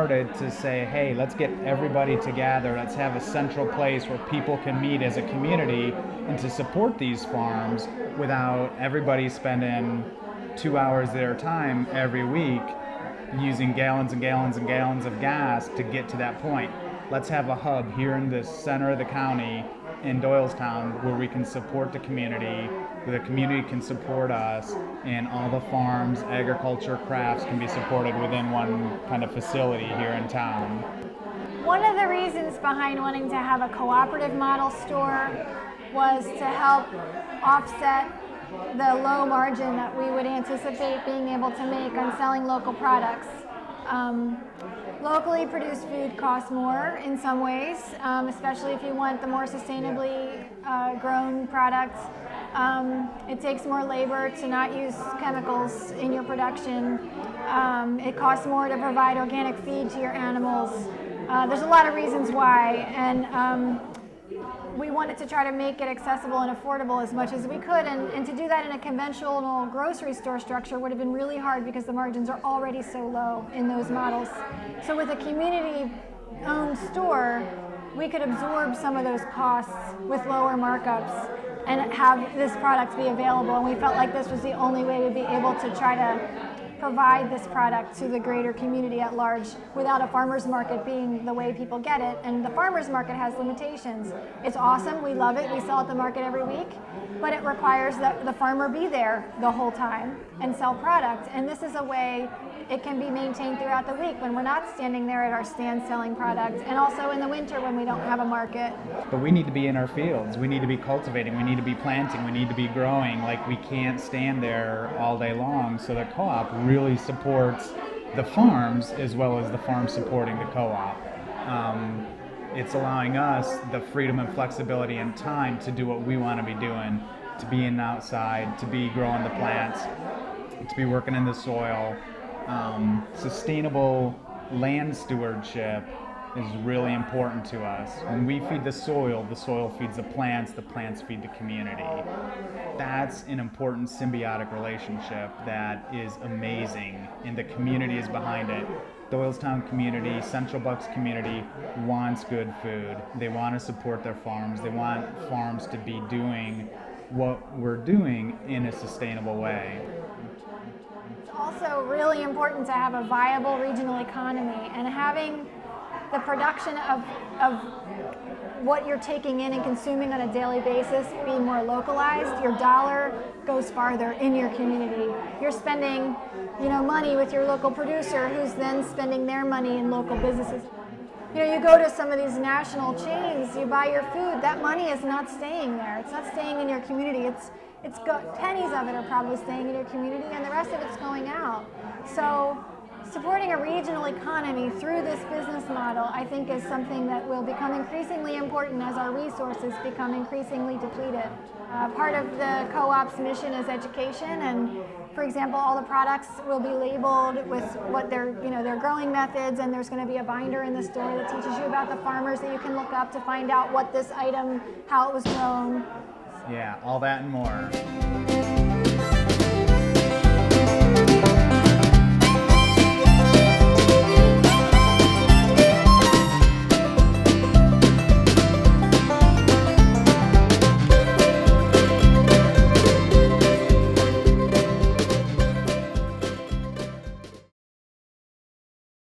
started to say, hey, let's get everybody together, let's have a central place where people can meet as a community and to support these farms without everybody spending 2 hours of their time every week using gallons and gallons and gallons of gas to get to that point. Let's have a hub here in the center of the county in Doylestown where we can support the community, where the community can support us, and all the farms, agriculture, crafts can be supported within one kind of facility here in town. One of the reasons behind wanting to have a cooperative model store was to help offset the low margin that we would anticipate being able to make on selling local products. Locally produced food costs more in some ways, especially if you want the more sustainably grown products. It takes more labor to not use chemicals in your production. It costs more to provide organic feed to your animals. There's a lot of reasons why, and we wanted to try to make it accessible and affordable as much as we could, and to do that in a conventional grocery store structure would have been really hard because the margins are already so low in those models. So with a community-owned store, we could absorb some of those costs with lower markups and have this product be available, and we felt like this was the only way we'd be able to try to provide this product to the greater community at large without a farmer's market being the way people get it. And the farmer's market has limitations. It's awesome, we love it, we sell at the market every week, but it requires that the farmer be there the whole time and sell product. And this is a way it can be maintained throughout the week when we're not standing there at our stand selling product, and also in the winter when we don't have a market. But we need to be in our fields, we need to be cultivating, we need to be planting, we need to be growing. Like, we can't stand there all day long. So the co-op really supports the farms as well as the farms supporting the co-op. It's allowing us the freedom and flexibility and time to do what we want to be doing, to be in outside, to be growing the plants, to be working in the soil. Sustainable land stewardship is really important to us. When we feed the soil feeds the plants feed the community. That's an important symbiotic relationship that is amazing, and the community is behind it. Doylestown community, Central Bucks community wants good food. They want to support their farms. They want farms to be doing what we're doing in a sustainable way. It's also really important to have a viable regional economy, and having the production of what you're taking in and consuming on a daily basis be more localized. Your dollar goes farther in your community. You're spending, money with your local producer, who's then spending their money in local businesses. You go to some of these national chains, you buy your food, that money is not staying there. It's not staying in your community. Pennies of it are probably staying in your community, and the rest of it's going out. So supporting a regional economy through this business model, I think, is something that will become increasingly important as our resources become increasingly depleted. Part of the co-op's mission is education, and for example, all the products will be labeled with what their growing methods, and there's going to be a binder in the store that teaches you about the farmers that you can look up to find out what this item, how it was grown. Yeah, all that and more.